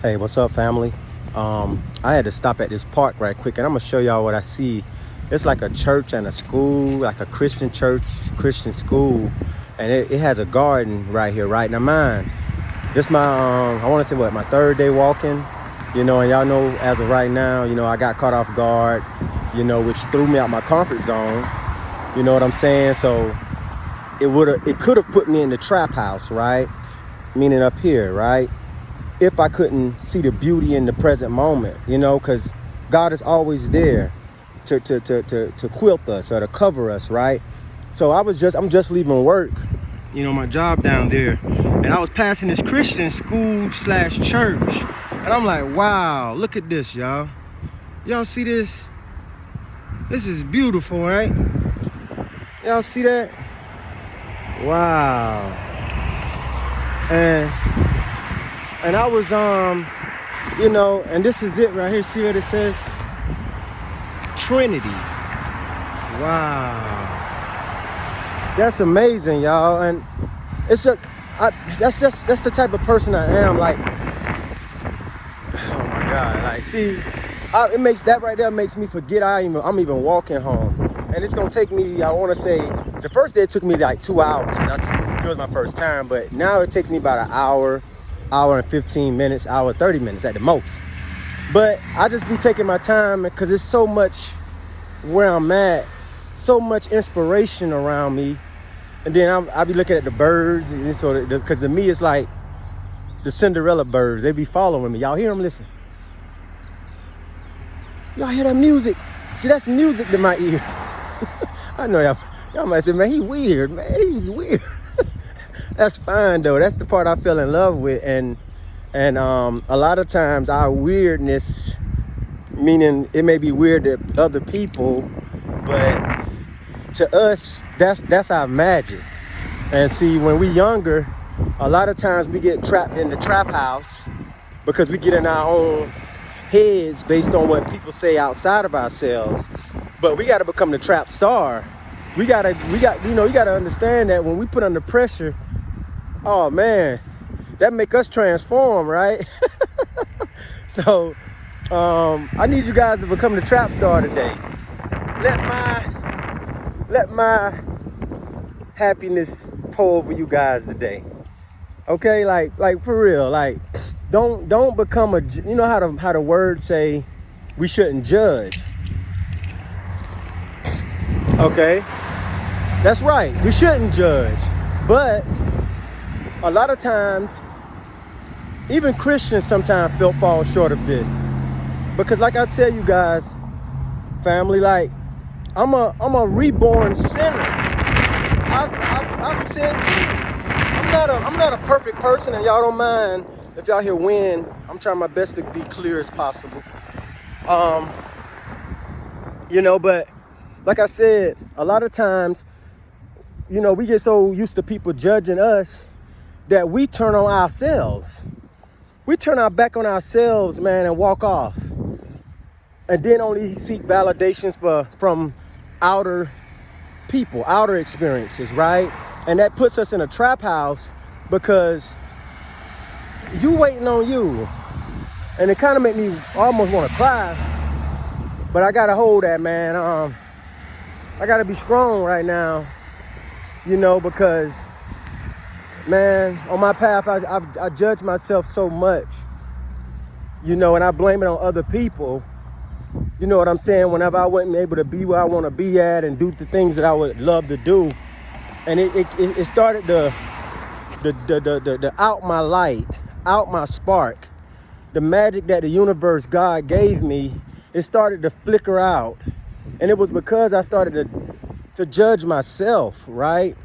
Hey, what's up, family? I had to stop at this park right quick, and I'm gonna show y'all what I see. It's like a church and a school, like a Christian church, Christian school, and it has a garden right here, right? Now, mine, this my, I want to say what, my third day walking, and y'all know as of right now, I got caught off guard, which threw me out my comfort zone. You know what I'm saying? So it could have put me in the trap house, right? Meaning up here, right? If I couldn't see the beauty in the present moment, because God is always there to quilt us or to cover us, right? So I'm just leaving work, my job down there, and I was passing this Christian school / church, and I'm like, wow, look at this, y'all. Y'all see this? This is beautiful, right? Y'all see that? Wow. And I was, and this is it right here. See what it says? Trinity. Wow. That's amazing, y'all. And that's the type of person I am. Like, oh my God. Like, see, it makes that right there makes me forget I'm even walking home. And it's gonna take me, I want to say, the first day it took me like 2 hours. It was my first time, but now it takes me about an hour and 15 minutes, hour 30 minutes at the most. But I just be taking my time because it's so much where I'm at, so much inspiration around me. And then I be looking at the birds, and because to me it's like the Cinderella birds. They be following me. Y'all hear them? Listen. Y'all hear that music? See, that's music to my ear. I know y'all might say, man, he weird, man. He's weird. That's fine though. That's the part I fell in love with, and a lot of times our weirdness, meaning it may be weird to other people, but to us, that's our magic. And see, when we younger, a lot of times we get trapped in the trap house because we get in our own heads based on what people say outside of ourselves. But we got to become the trap star. You got to understand that when we put under pressure, oh man, that make us transform, right? So I need you guys to become the trap star today. Let my happiness pour over you guys today. Okay, like for real. Like don't become how the words say we shouldn't judge. Okay, that's right. We shouldn't judge, but a lot of times, even Christians sometimes fall short of this. Because like I tell you guys, family, like I'm a reborn sinner. I've sinned too. I'm not a perfect person, and y'all don't mind if y'all hear wind. I'm trying my best to be clear as possible. But like I said, a lot of times, we get so used to people judging us that we turn on ourselves. We turn our back on ourselves, man, and walk off. And then only seek validations from outer people, outer experiences, right? And that puts us in a trap house because you waiting on you. And it kind of made me almost want to cry. But I got to hold that, man. I got to be strong right now, because man, on my path, I judge myself so much, and I blame it on other people. You know what I'm saying? Whenever I wasn't able to be where I want to be at and do the things that I would love to do. And it started the out my light, out my spark, the magic that the universe, God gave me, it started to flicker out. And it was because I started to judge myself, right?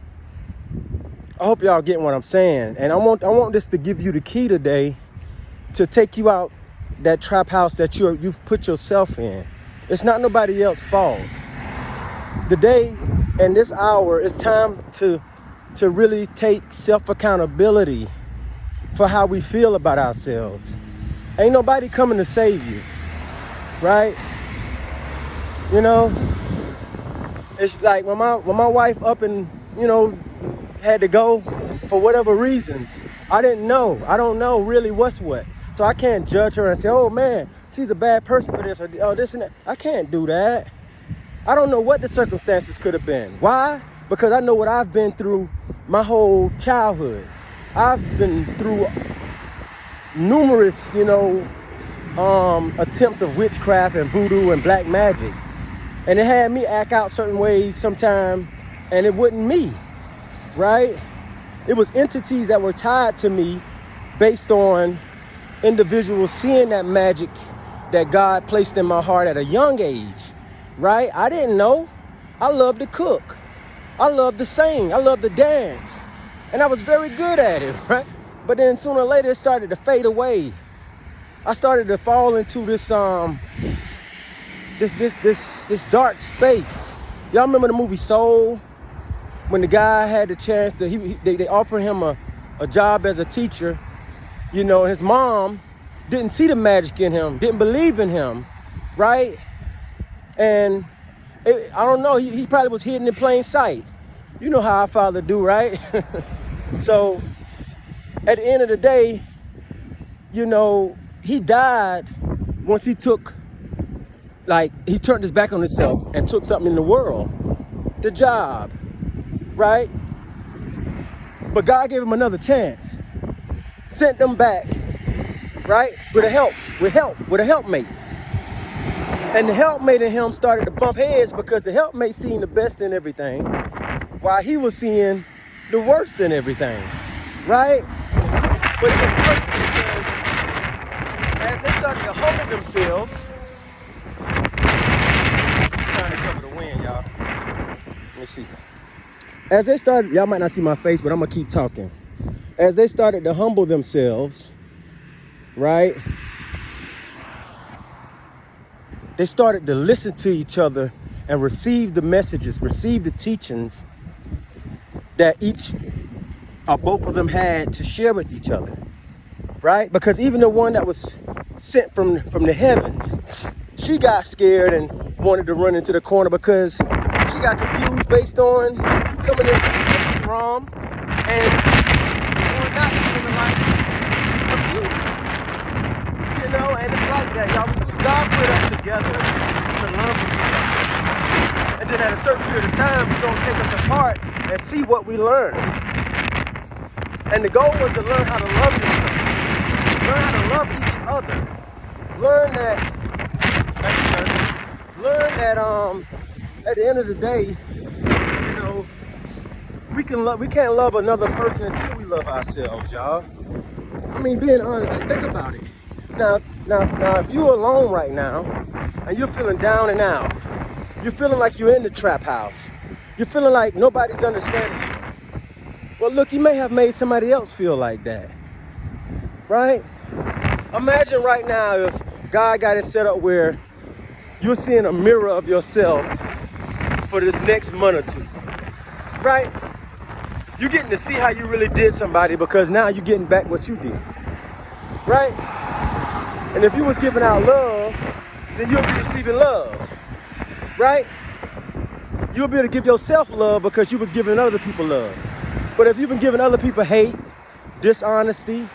I hope y'all getting what I'm saying. And I want this to give you the key today to take you out that trap house that you've put yourself in. It's not nobody else's fault. The day and this hour, it's time to really take self-accountability for how we feel about ourselves. Ain't nobody coming to save you, right? It's like when my wife up and had to go for whatever reasons. I don't know really what's what. So I can't judge her and say, oh man, she's a bad person for this or oh, this and that. I can't do that. I don't know what the circumstances could have been. Why? Because I know what I've been through my whole childhood. I've been through numerous, attempts of witchcraft and voodoo and black magic. And it had me act out certain ways sometimes, and it wasn't me, right? It was entities that were tied to me based on individuals seeing that magic that God placed in my heart at a young age, right? I didn't know. I loved to cook. I loved to sing. I loved to dance. And I was very good at it, right? But then sooner or later, it started to fade away. I started to fall into this dark space. Y'all remember the movie Soul? When the guy had the chance to, they offered him a job as a teacher, and his mom didn't see the magic in him, didn't believe in him, right? And I don't know, he probably was hidden in plain sight. You know how our father do, right? So at the end of the day, he died once he he turned his back on himself and took something in the world, the job, right? But God gave him another chance, sent them back, right? With a helpmate. And the helpmate and him started to bump heads because the helpmate seen the best in everything while he was seeing the worst in everything, right? But it was perfect because as they started to hold themselves, I'm trying to cover the wind, y'all. Let me see. As they started, y'all might not see my face, but I'm gonna keep talking. As they started to humble themselves, right? They started to listen to each other and receive the messages, receive the teachings that both of them had to share with each other, right? Because even the one that was sent from the heavens, she got scared and wanted to run into the corner because she got confused based on coming into this realm and not seeing the light confused. And it's like that, y'all. God put us together to learn from each other. And then at a certain period of time, He's going to take us apart and see what we learned. And the goal was to learn how to love yourself. Learn how to love each other. Learn that, thank you, sir. Learn that at the end of the day, we can't love another person until we love ourselves, y'all. I mean, being honest, think about it. Now, if you're alone right now and you're feeling down and out, you're feeling like you're in the trap house, you're feeling like nobody's understanding you. Well, look, you may have made somebody else feel like that, right? Imagine right now if God got it set up where you're seeing a mirror of yourself for this next month or two, right? You're getting to see how you really did somebody because now you're getting back what you did, right? And if you was giving out love, then you'll be receiving love, right? You'll be able to give yourself love because you was giving other people love. But if you've been giving other people hate, dishonesty,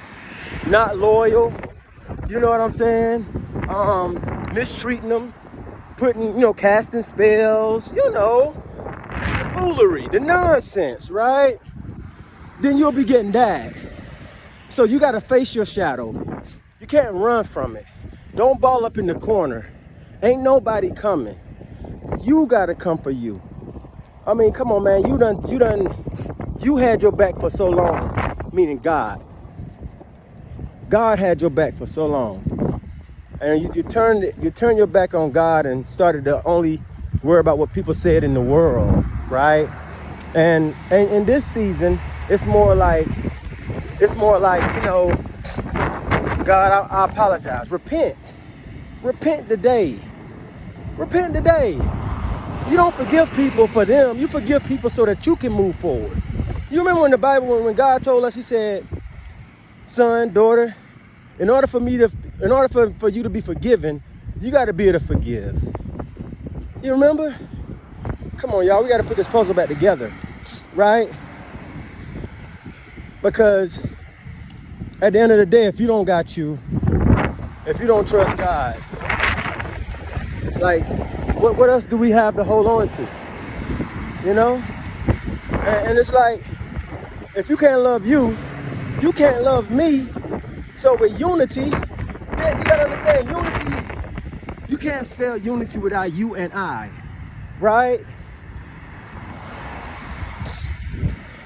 not loyal, you know what I'm saying? Mistreating them, casting spells, the foolery, the nonsense, right? Then you'll be getting that. So you got to face your shadow. You can't run from it. Don't ball up in the corner. Ain't nobody coming. You gotta come for you. I mean, come on, man. You had your back for so long, meaning God. God had your back for so long. And you turned your back on God and started to only worry about what people said in the world, right? And in this season, it's more like, God, I apologize. Repent today. Repent today. You don't forgive people for them. You forgive people so that you can move forward. You remember in the Bible when God told us, He said, son, daughter, in order for you to be forgiven, you got to be able to forgive. You remember? Come on, y'all. We got to put this puzzle back together, right? Because At the end of the day, if you don't got you, if you don't trust God, like, what else do we have to hold on to? You know? And it's like, if you can't love you, you can't love me. So with unity, man, you gotta understand, unity, you can't spell unity without you and I, right?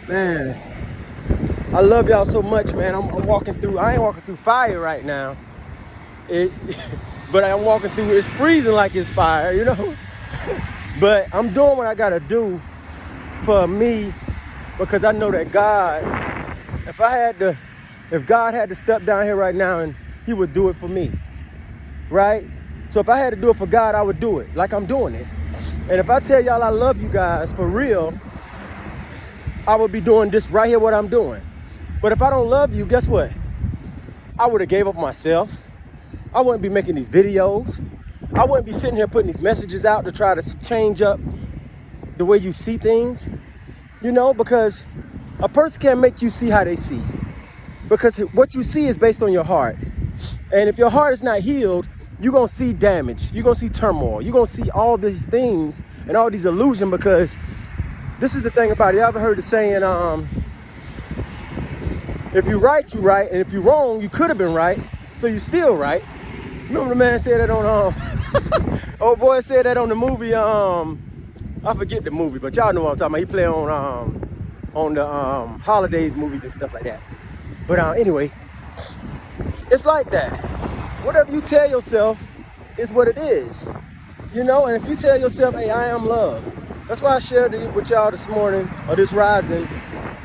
Man, I love y'all so much, man. I'm walking through, I ain't walking through fire right now. But I'm walking through, it's freezing like it's fire, you know? But I'm doing what I gotta do for me, because I know that God, if God had to step down here right now, and he would do it for me, right? So if I had to do it for God, I would do it like I'm doing it. And if I tell y'all I love you guys for real, I would be doing this right here, what I'm doing. But if I don't love you, guess what? I would have gave up myself. I wouldn't be making these videos. I wouldn't be sitting here putting these messages out to try to change up the way you see things, you know, because a person can't make you see how they see, because what you see is based on your heart. And if your heart is not healed, you're going to see damage. You're going to see turmoil. You're going to see all these things and all these illusions, because this is the thing about it. You ever heard the saying, if you're right, you're right. And if you're wrong, you could have been right. So you're still right. Remember the man said that on, old boy said that on the movie, I forget the movie, but y'all know what I'm talking about. He play on the holidays movies and stuff like that. But anyway, it's like that. Whatever you tell yourself is what it is, you know. And if you tell yourself, hey, I am love. That's why I shared it with y'all this morning, or this rising,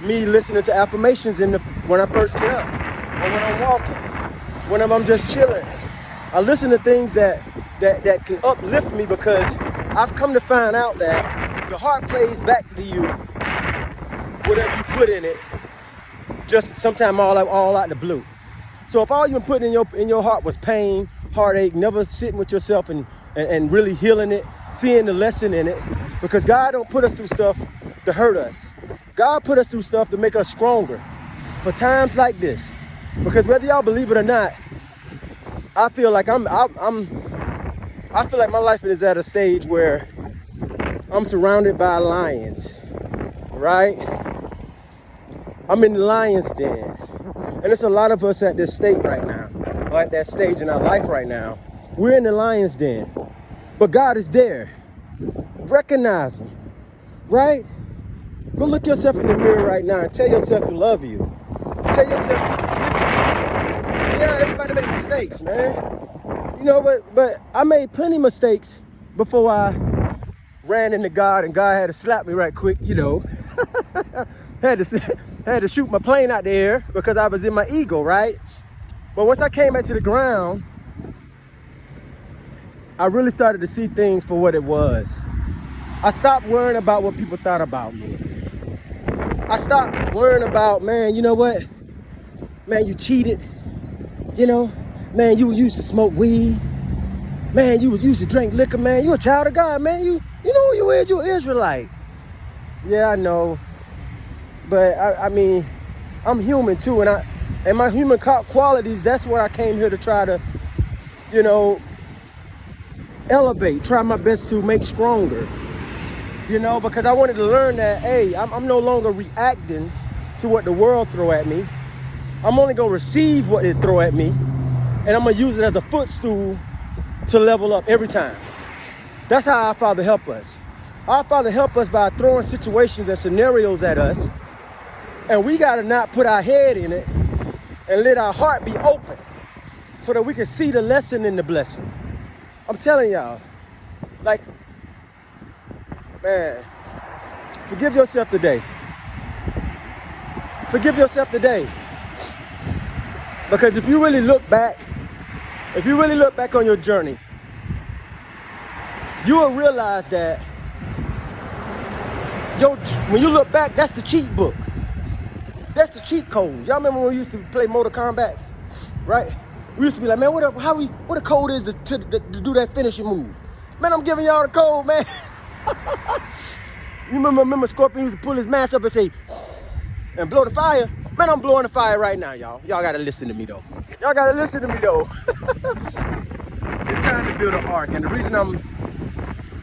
me listening to affirmations when I first get up, or when I'm walking, when I'm just chilling. I listen to things that can uplift me, because I've come to find out that the heart plays back to you whatever you put in it, just sometime all out the blue. So if all you've been putting in your heart was pain, heartache, never sitting with yourself and really healing it, seeing the lesson in it, because God don't put us through stuff to hurt us. God put us through stuff to make us stronger for times like this. Because whether y'all believe it or not, I feel like I feel like my life is at a stage where I'm surrounded by lions, right? I'm in the lion's den. And there's a lot of us at this state right now, or at that stage in our life right now. We're in the lion's den, but God is there. Recognize him, right? Go look yourself in the mirror right now and tell yourself you love you. Tell yourself you forgive yourself. Yeah, everybody make mistakes, man. You know, but I made plenty of mistakes before I ran into God, and God had to slap me right quick, you know. had to shoot my plane out the air because I was in my ego, right? But once I came back to the ground, I really started to see things for what it was. I stopped worrying about what people thought about me. I stopped worrying about, man, you know what? Man, you cheated. You know, man, you used to smoke weed. Man, you used to drink liquor, man. You a child of God, man. You know who you is, you're an Israelite. Yeah, I know. But I mean, I'm human too, and my human qualities, that's what I came here to try to, you know, elevate, try my best to make stronger. You know, because I wanted to learn that, hey, I'm no longer reacting to what the world throw at me. I'm only gonna receive what they throw at me, and I'm gonna use it as a footstool to level up every time. That's how our Father help us. Our Father help us by throwing situations and scenarios at us, and we gotta not put our head in it and let our heart be open so that we can see the lesson in the blessing. I'm telling y'all, like, man, forgive yourself today. Forgive yourself today. Because if you really look back on your journey, you will realize that when you look back, that's the cheat book. That's the cheat codes. Y'all remember when we used to play Mortal Kombat, right? We used to be like, man, what the code is to do that finishing move? Man, I'm giving y'all the code, man. You remember Scorpion used to pull his mask up and say, and blow the fire? Man, I'm blowing the fire right now, y'all. Y'all gotta listen to me though. Y'all gotta listen to me though. It's time to build an ark, and the reason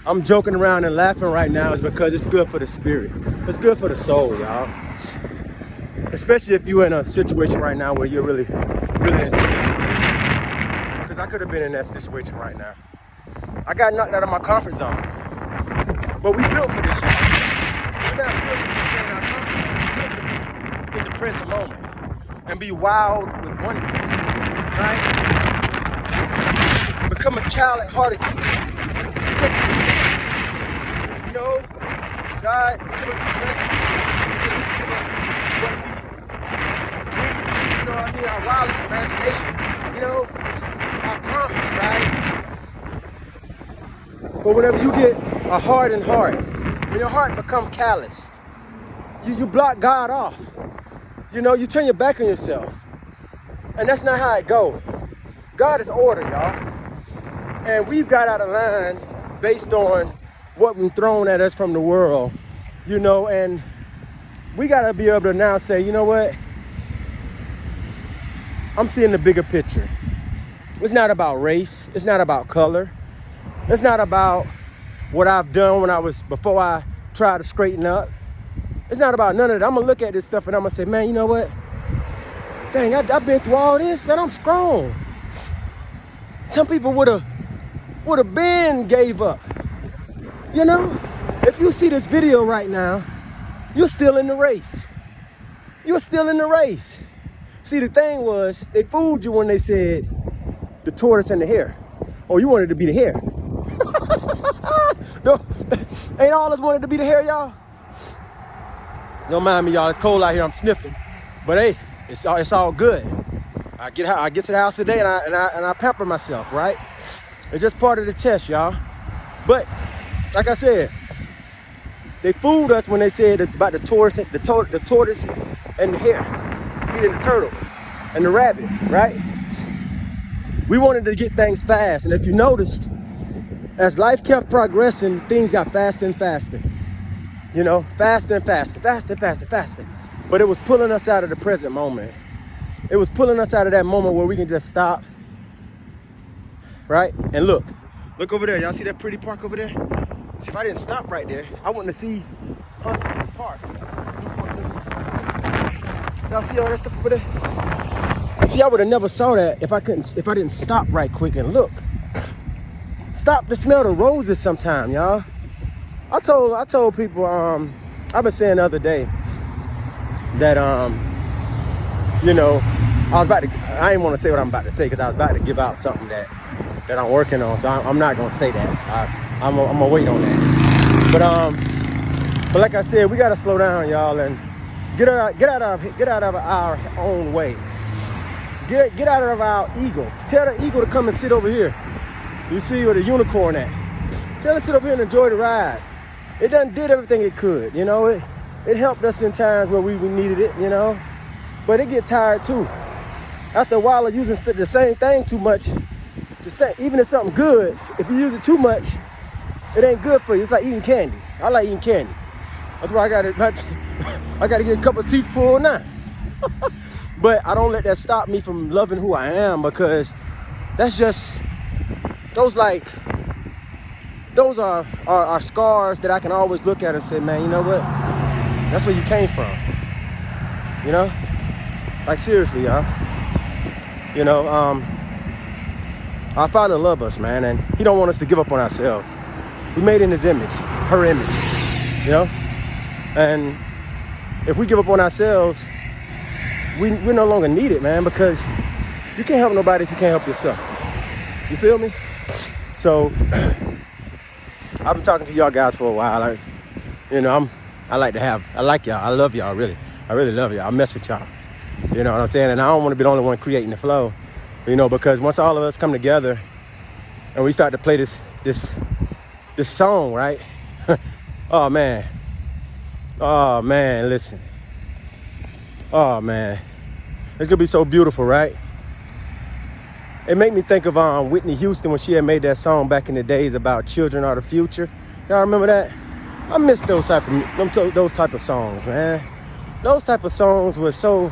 I'm joking around and laughing right now is because it's good for the spirit. It's good for the soul, y'all. Especially if you're in a situation right now where you're really into it. Because I could have been in that situation right now. I got knocked out of my comfort zone. But we built for this, y'all. We're not built to stay in our comfort zone. We're built to be in the present moment and be wild with wonders, right? Become a child at heart again. So we take it some serious. You know, God give us these lessons so that He can give us what we dream. You know what I mean? Our wildest imaginations. You know, our promise, right? But whenever you get a hardened heart, when your heart becomes calloused, you block God off. You know, you turn your back on yourself. And that's not how it goes. God is order, y'all. And we've got out of line based on what been thrown at us from the world, you know, and we got to be able to now say, you know what? I'm seeing the bigger picture. It's not about race. It's not about color. It's not about what I've done before I tried to straighten up. It's not about none of that. I'm going to look at this stuff and I'm going to say, man, you know what? Dang, I've been through all this, man. I'm strong. Some people would have been gave up. You know, if you see this video right now, you're still in the race. You're still in the race. See, the thing was, they fooled you when they said the tortoise and the hare. Oh, you wanted to be the hare. No, ain't all us wanted to be the hare, y'all? Don't mind me, y'all. It's cold out here. I'm sniffing. But hey, it's all good. I get to the house today and I pamper myself, right? It's just part of the test, y'all. But like I said, they fooled us when they said about the tortoise and the hare, meaning the turtle and the rabbit, right? We wanted to get things fast, and if you noticed, as life kept progressing, things got faster and faster. You know, faster and faster, faster, faster, faster. But it was pulling us out of the present moment. It was pulling us out of that moment where we can just stop, right? And look over there. Y'all see that pretty park over there? See, if I didn't stop right there, I wouldn't have seen Huntington Park. Y'all see all that stuff over there? See, I would have never saw that if I didn't stop right quick and look. Stop to smell the roses sometime, y'all. I told people, I've been saying the other day that, you know, I didn't want to say what I'm about to say because I was about to give out something that I'm working on. So I'm not going to say that. I'm going to wait on that. But like I said, we got to slow down, y'all, and get out of our own way. Get out of our ego. Tell the ego to come and sit over here. You see where the unicorn at. Tell it to sit over here and enjoy the ride. It done did everything it could, you know. It helped us in times where we needed it, you know. But it get tired too. After a while of using the same thing too much, even if something good, if you use it too much, it ain't good for you. It's like eating candy. I like eating candy. That's why I got to get a couple of teeth pulled now. But I don't let that stop me from loving who I am, because that's just, those are scars that I can always look at and say, man, you know what? That's where you came from. You know? Like, seriously, y'all. You know, our Father loves us, man, and He don't want us to give up on ourselves. We made in His image, her image, you know? And if we give up on ourselves, we're no longer needed, man, because you can't help nobody if you can't help yourself. You feel me? So, I've been talking to y'all guys for a while. I like y'all. I love y'all, really. I really love y'all. I mess with y'all. You know what I'm saying? And I don't want to be the only one creating the flow, you know, because once all of us come together and we start to play this song, right? Oh, man, listen. Oh, man. It's going to be so beautiful, right? It made me think of Whitney Houston when she had made that song back in the days about children are the future. Y'all remember that? I miss those type of songs, man. Those type of songs were so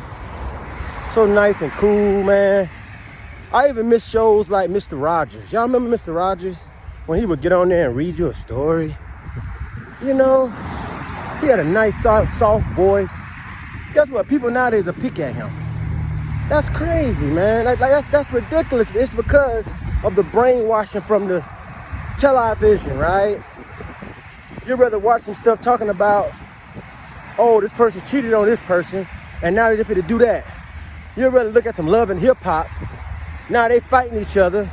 So nice and cool, man. I even miss shows like Mr. Rogers. Y'all remember Mr. Rogers? When he would get on there and read you a story. You know, he had a nice, soft voice. Guess what? People nowadays are pick at him. That's crazy, man. That's ridiculous. It's because of the brainwashing from the television, right? You'd rather watch some stuff talking about, oh, this person cheated on this person, and now they're finna do that. You'd rather look at some love and hip hop. Now they fighting each other.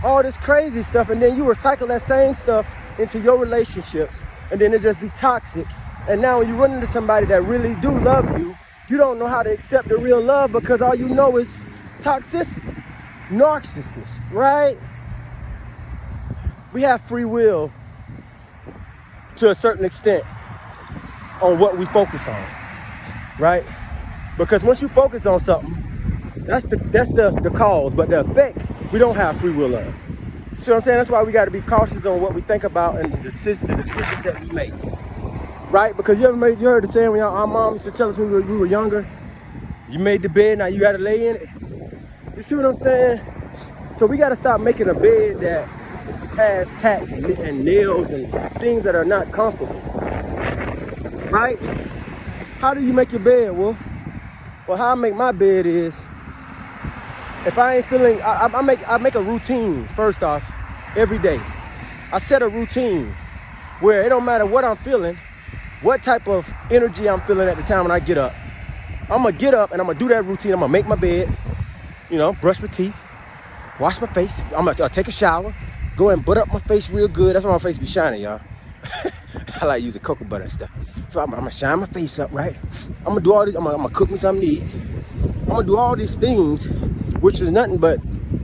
All this crazy stuff, and then you recycle that same stuff into your relationships, and then it just be toxic. And now when you run into somebody that really do love you, you don't know how to accept the real love because all you know is toxicity, narcissist, right? We have free will to a certain extent on what we focus on, right? Because once you focus on something, that's the cause, but the effect, we don't have free will of. See what I'm saying? That's why we got to be cautious on what we think about and the decisions that we make, right? Because you heard the saying when our mom used to tell us when we were younger, you made the bed, now you got to lay in it. You see what I'm saying? So we got to stop making a bed that has tacks and nails and things that are not comfortable, right? How do you make your bed, Wolf? Well, how I make my bed is, if I ain't feeling, I make a routine, first off, every day. I set a routine where it don't matter what I'm feeling, what type of energy I'm feeling at the time when I get up. I'm gonna get up and I'm gonna do that routine. I'm gonna make my bed, you know, brush my teeth, wash my face. I'm gonna take a shower, go and butt up my face real good. That's why my face be shining, y'all. I like using cocoa butter and stuff. So I'm gonna shine my face up, right? I'm gonna do all this, I'm gonna cook me something to eat. I'm gonna do all these things, which is nothing but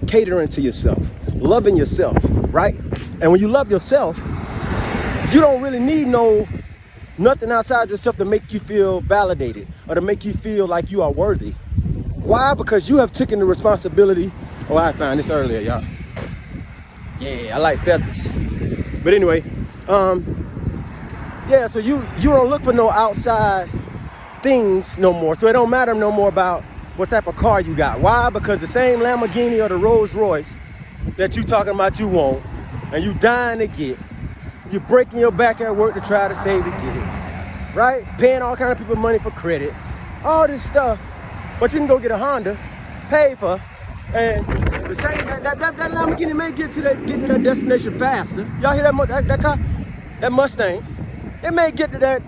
catering to yourself, loving yourself, right? And when you love yourself, you don't really need nothing outside yourself to make you feel validated or to make you feel like you are worthy. Why? Because you have taken the responsibility. Oh, I found this earlier, y'all. Yeah, I like feathers. But anyway, yeah, so you don't look for no outside things no more. So it don't matter no more about what type of car you got. Why? Because the same Lamborghini or the Rolls Royce that you talking about you want and you dying to get, you breaking your back at work to try to save to get it, right? Paying all kind of people money for credit, all this stuff. But you can go get a Honda, pay for, and the same that Lamborghini may get to that destination faster. Y'all hear that car, that Mustang? It may get to that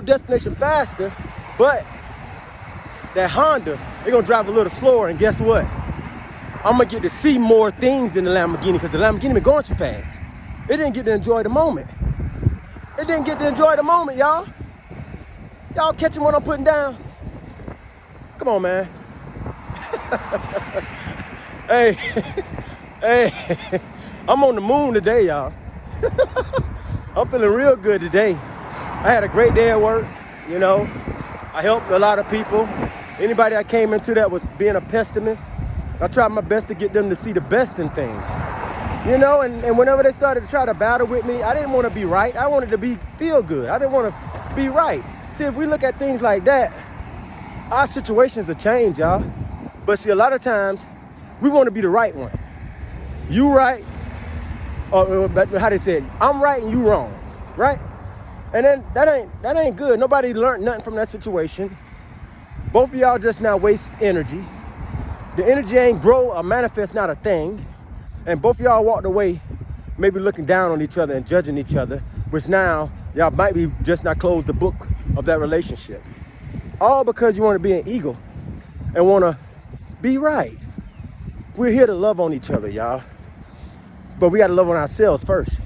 destination faster, but that Honda, they're gonna drive a little slower. And guess what? I'm gonna get to see more things than the Lamborghini because the Lamborghini been going too fast. It didn't get to enjoy the moment. It didn't get to enjoy the moment, y'all. Y'all catching what I'm putting down? Come on, man. Hey, hey, I'm on the moon today, y'all. I'm feeling real good today. I had a great day at work, I helped a lot of people. Anybody I came into that was being a pessimist, I tried my best to get them to see the best in things. And whenever they started to try to battle with me, I didn't want to be right. I wanted to feel good. I didn't want to be right. See, if we look at things like that, our situations will change, y'all. But see, a lot of times, we want to be the right one. You right, or how they said, I'm right and you wrong, right? And then that ain't good. Nobody learned nothing from that situation. Both of y'all just now waste energy. The energy ain't grow or manifest, not a thing. And both of y'all walked away, maybe looking down on each other and judging each other, which now y'all might be just not close the book of that relationship. All because you want to be an eagle and want to be right. We're here to love on each other, y'all. But we got to love on ourselves first.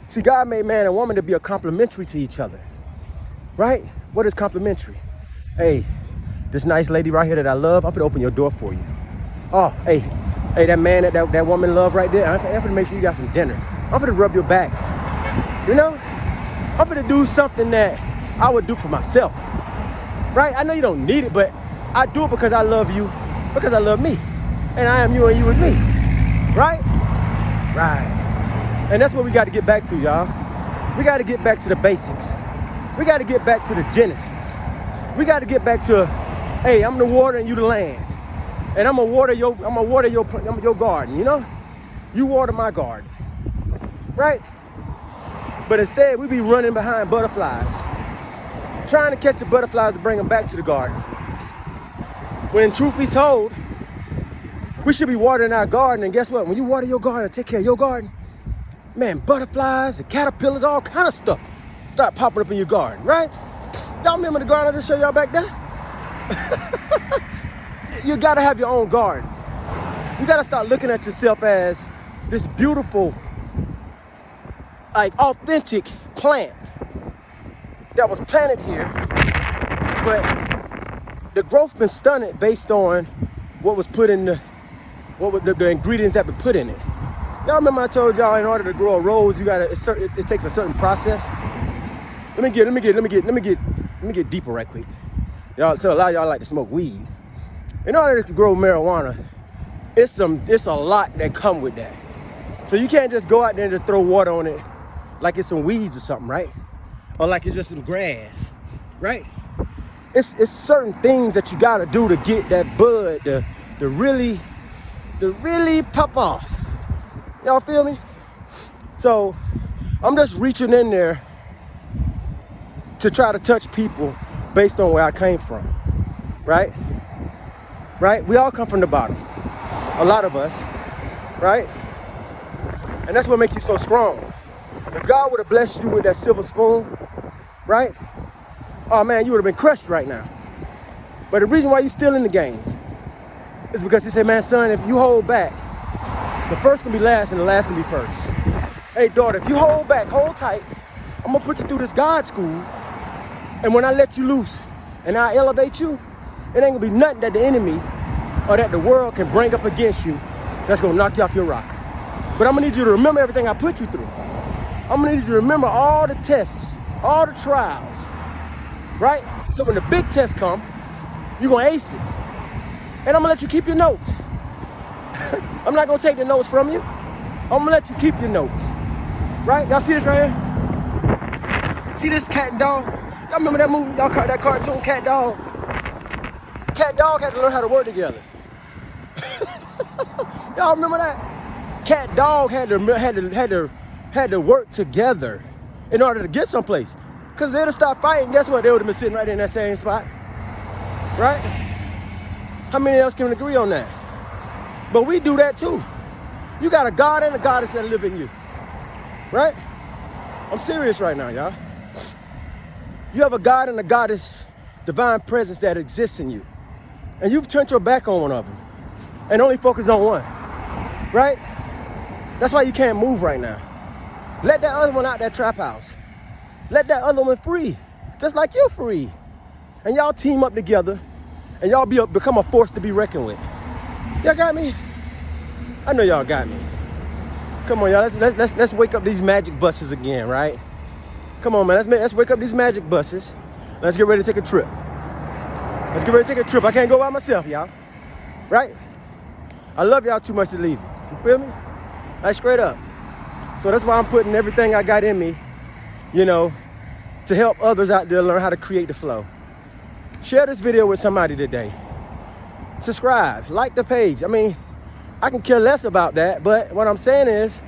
See, God made man and woman to be a complementary to each other, right? What is complementary? Hey, this nice lady right here that I love, I'm gonna open your door for you. Oh, hey, that man that woman love right there, I'm gonna make sure you got some dinner. I'm gonna rub your back. I'm gonna do something that I would do for myself, right? I know you don't need it, but I do it because I love you, because I love me. And I am you and you is me, right? Right. And that's what we got to get back to, y'all. We got to get back to the basics. We got to get back to the genesis. We got to get back to, hey, I'm the water and you the land. and I'm gonna water your garden, you know? You water my garden, right? But instead, we be running behind butterflies, trying to catch the butterflies to bring them back to the garden. When truth be told, we should be watering our garden, and guess what? When you water your garden, take care of your garden, man, butterflies and caterpillars, all kind of stuff start popping up in your garden, right? Y'all remember the garden I just showed y'all back there? You gotta have your own garden. You gotta start looking at yourself as this beautiful, like authentic plant that was planted here, but the growth been stunted based on what was put in the ingredients that been put in it. Y'all remember I told y'all in order to grow a rose, it takes a certain process. Let me get deeper right quick. Y'all, so a lot of y'all like to smoke weed. In order to grow marijuana, it's a lot that come with that. So you can't just go out there and just throw water on it like it's some weeds or something, right? Or like it's just some grass, right? It's certain things that you gotta do to get that bud to really pop off. Y'all feel me? So I'm just reaching in there to try to touch people based on where I came from, right? Right? We all come from the bottom, a lot of us, right? And that's what makes you so strong. If God would have blessed you with that silver spoon, right? Oh man, you would have been crushed right now. But the reason why you're still in the game is because he said, man, son, if you hold back, the first can be last and the last can be first. Hey, daughter, if you hold back, hold tight, I'm gonna put you through this God school. And when I let you loose and I elevate you, it ain't gonna be nothing that the enemy or that the world can bring up against you that's gonna knock you off your rocker. But I'm gonna need you to remember everything I put you through. I'm gonna need you to remember all the tests, all the trials, right? So when the big tests come, you're gonna ace it. And I'm gonna let you keep your notes. I'm not gonna take the notes from you. I'm gonna let you keep your notes, right? Y'all see this right here? See this cat and dog? Y'all remember that movie? Y'all caught that cartoon, Cat Dog? Cat Dog had to learn how to work together. Y'all remember that? Cat Dog had to work together in order to get someplace. Because they'd have stopped fighting, guess what? They would have been sitting right in that same spot. Right? How many else can agree on that? But we do that too. You got a God and a goddess that live in you. Right? I'm serious right now, y'all. You have a God and a goddess, divine presence that exists in you. And you've turned your back on one of them and only focus on one. Right? That's why you can't move right now. Let that other one out that trap house. Let that other one free, just like you're free. And y'all team up together and y'all become a force to be reckoned with. Y'all got me? I know y'all got me. Come on, y'all, let's wake up these magic buses again, right? Come on, man, let's wake up these magic buses. Let's get ready to take a trip. Let's get ready to take a trip. I can't go by myself, y'all, right? I love y'all too much to leave. You feel me? Like straight up. So that's why I'm putting everything I got in me, you know, to help others out there learn how to create the flow. Share this video with somebody today. Subscribe, like the page. I mean, I can care less about that, but what I'm saying is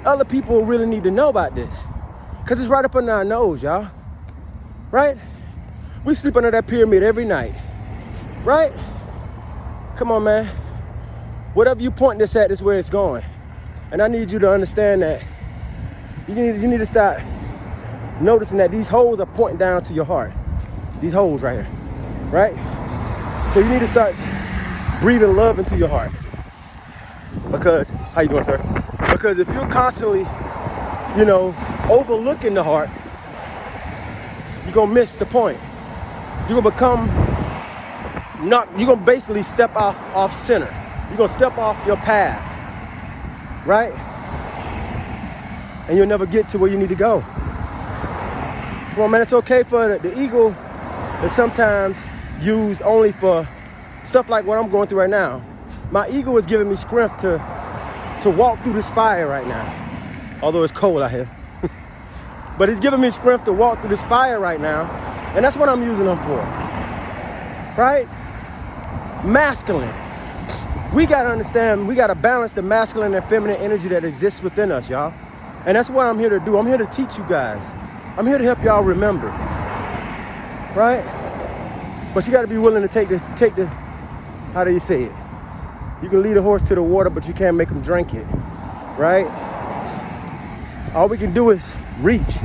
other people really need to know about this because it's right up under our nose, y'all. Right? We sleep under that pyramid every night. Right? Come on, man. Whatever you point this at is where it's going. And I need you to understand that you need to start noticing that these holes are pointing down to your heart. These holes right here, right? So you need to start breathing love into your heart. Because, how you doing, sir? Because if you're constantly, you know, overlooking the heart, you're gonna miss the point. You're gonna basically step off center. You're gonna step off your path. Right? And you'll never get to where you need to go. Come on, man, it's okay for the ego is sometimes used only for stuff like what I'm going through right now. My ego is giving me strength to walk through this fire right now. Although it's cold out here. But it's giving me strength to walk through this fire right now. And that's what I'm using them for. Right? Masculine, We got to understand, we got to balance the masculine and feminine energy that exists within us, y'all. And that's what I'm here to do. I'm here to teach you guys. I'm here to help y'all remember, right? But you got to be willing to take the, how do you say it? You can lead a horse to the water, but you can't make him drink it, right? All we can do is reach.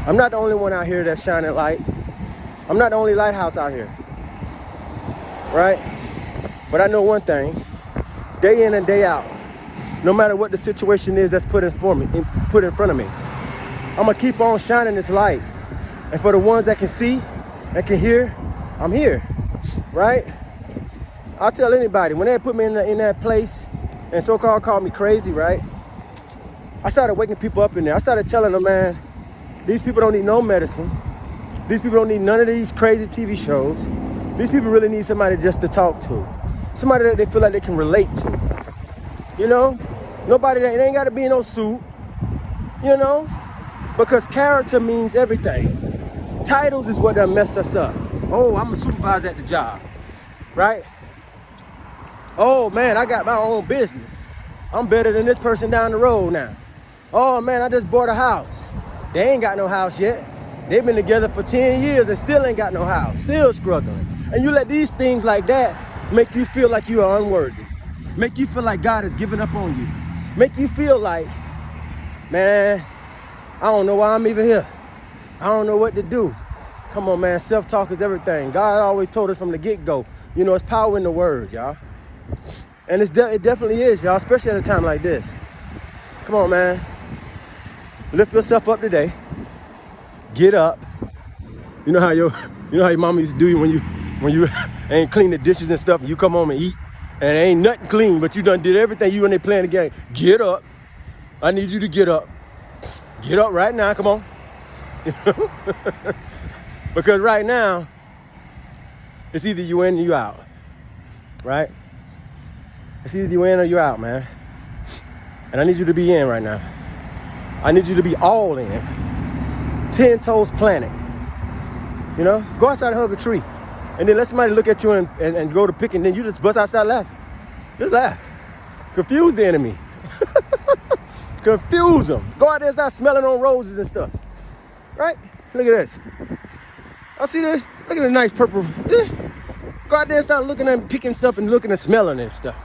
I'm not the only one out here that's shining light. I'm not the only lighthouse out here, right? But I know one thing, day in and day out, no matter what the situation is that's put in front of me, I'm gonna keep on shining this light. And for the ones that can see and can hear, I'm here, right? I'll tell anybody, when they put me in that place and so-called called me crazy, right? I started waking people up in there. I started telling them, man, these people don't need no medicine. These people don't need none of these crazy TV shows. These people really need somebody just to talk to. Somebody that they feel like they can relate to. You know? Nobody that, it ain't got to be in no suit. You know? Because character means everything. Titles is what done mess us up. Oh, I'm a supervisor at the job. Right? Oh, man, I got my own business. I'm better than this person down the road now. Oh, man, I just bought a house. They ain't got no house yet. They've been together for 10 years and still ain't got no house. Still struggling. And you let these things like that make you feel like you are unworthy. Make you feel like God has given up on you. Make you feel like, man, I don't know why I'm even here. I don't know what to do. Come on, man. Self-talk is everything. God always told us from the get-go, you know, it's power in the word, y'all. And it definitely is, y'all, especially at a time like this. Come on, man. Lift yourself up today. Get up. You know how your mama used to do you when you ain't clean the dishes and stuff, and you come home and eat, and ain't nothing clean, but you done did everything you and they playing the game. Get up. I need you to get up. Get up right now. Come on. Because right now, it's either you in or you out. Right? It's either you in or you out, man. And I need you to be in right now. I need you to be all in. 10 toes planted. You know? Go outside and hug a tree. And then let somebody look at you and go to pick, and then you just bust outside laughing. Just laugh. Confuse the enemy. Confuse them. Go out there and start smelling on roses and stuff. Right? Look at this. I see this. Look at the nice purple. Go out there and start looking and picking stuff and looking and smelling and stuff.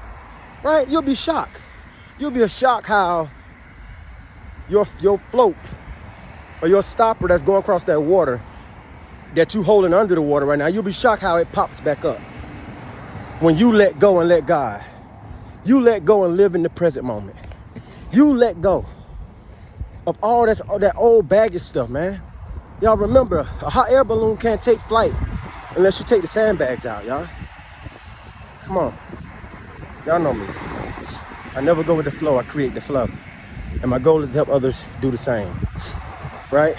Right? You'll be shocked. You'll be shocked how your float or your stopper that's going across that water that you holding under the water right now, you'll be shocked how it pops back up. When you let go and let God. You let go and live in the present moment. You let go of all that old baggage stuff, man. Y'all remember, a hot air balloon can't take flight unless you take the sandbags out, y'all. Come on. Y'all know me. I never go with the flow, I create the flow. And my goal is to help others do the same. Right?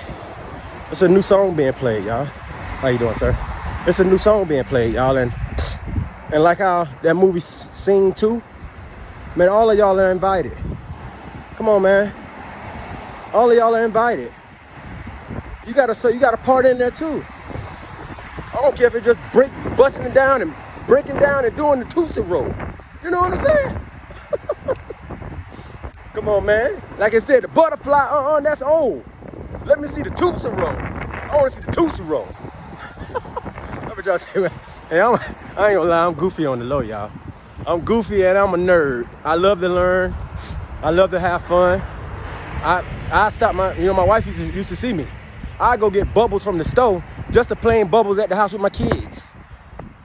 It's a new song being played, y'all. How you doing, sir? It's a new song being played, y'all. And like how that movie Sing 2, man, all of y'all are invited. Come on, man. All of y'all are invited. You got a part in there too. I don't care if it's just busting it down and breaking down and doing the Tootsie Roll. You know what I'm saying? Come on, man. Like I said, the butterfly, that's old. Let me see the Tootsie Roll. I want to see the Tootsie Roll. That's what y'all say, man. Hey, I ain't gonna lie, I'm goofy on the low, y'all. I'm goofy and I'm a nerd. I love to learn. I love to have fun. I stop my wife used to see me. I go get bubbles from the stove just to playing bubbles at the house with my kids.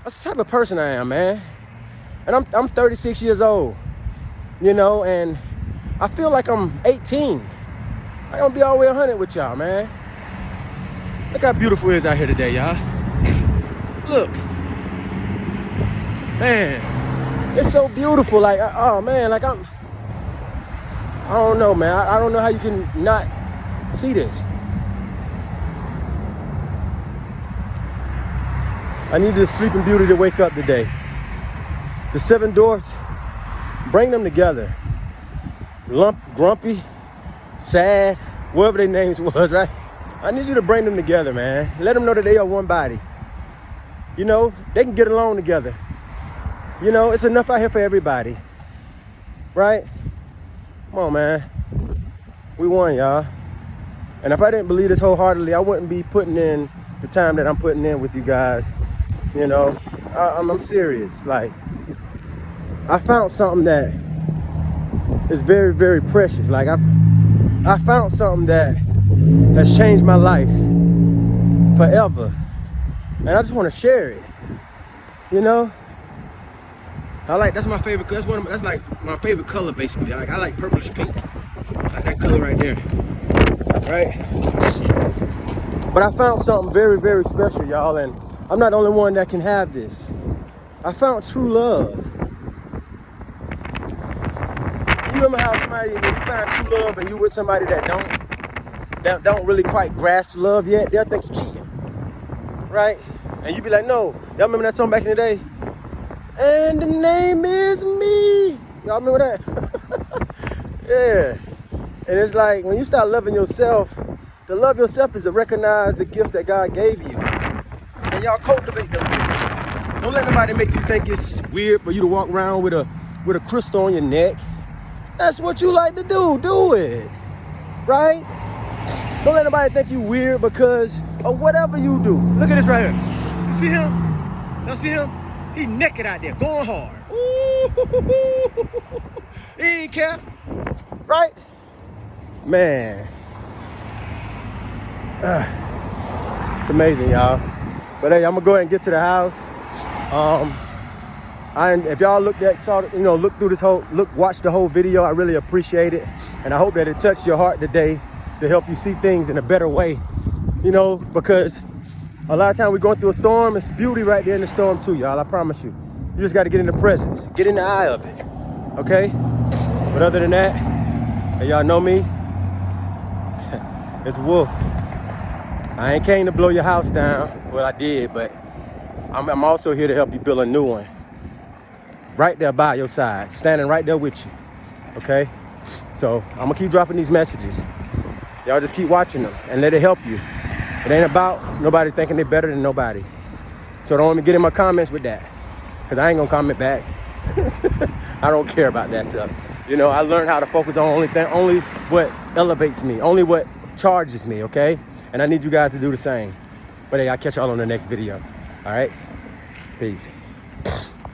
That's the type of person I am, man. And I'm 36 years old, you know, and I feel like I'm 18. I'm gonna be all the way 100 with y'all, man. Look how beautiful it is out here today, y'all. Look. Man, it's so beautiful. Like, oh man, like I don't know, man. I don't know how you can not see this. I need the Sleeping Beauty to wake up today. The 7 dwarfs, bring them together. Grumpy, sad, whatever their names was, right? I need you to bring them together, man. Let them know that they are one body. You know, they can get along together. You know, it's enough out here for everybody. right? Come on, man. We won, y'all. And if I didn't believe this wholeheartedly, I wouldn't be putting in the time that I'm putting in with you guys. You know, I'm serious. Like, I found something that is very, very precious. Like, I found something that has changed my life forever. And I just want to share it. You know? That's my favorite, that's like my favorite color basically. Like, I like purplish pink. Like that color right there. Right? But I found something very, very special, y'all, and I'm not the only one that can have this. I found true love. You remember how somebody, when you find true love and you with somebody that don't really quite grasp love yet, they'll think you're cheating. Right? And you be like, no. Y'all remember that song back in the day? And the name is me. Y'all remember that? Yeah. And it's like, when you start loving yourself, to love yourself is to recognize the gifts that God gave you. And y'all cultivate them gifts. Don't let nobody make you think it's weird for you to walk around with a crystal on your neck. That's what you like to do. Do it. Right? Don't let nobody think you weird because of whatever you do. Look at this right here. You see him? Y'all see him? He naked out there, going hard. Ooh, he ain't care. Right? Man. It's amazing, y'all. But hey, I'm gonna go ahead and get to the house. If y'all looked through this watch the whole video, I really appreciate it. And I hope that it touched your heart today to help you see things in a better way. You know, because a lot of times we're going through a storm. It's beauty right there in the storm too, y'all. I promise you. You just got to get in the presence. Get in the eye of it. Okay? But other than that, and y'all know me, it's Wolf. I ain't came to blow your house down. Well, I did, but I'm also here to help you build a new one. Right there by your side. Standing right there with you. Okay? So, I'm going to keep dropping these messages. Y'all just keep watching them and let it help you. It ain't about nobody thinking they're better than nobody. So don't even get in my comments with that. Because I ain't going to comment back. I don't care about that stuff. You know, I learned how to focus on only what elevates me. Only what charges me, okay? And I need you guys to do the same. But hey, I'll catch y'all on the next video. All right? Peace.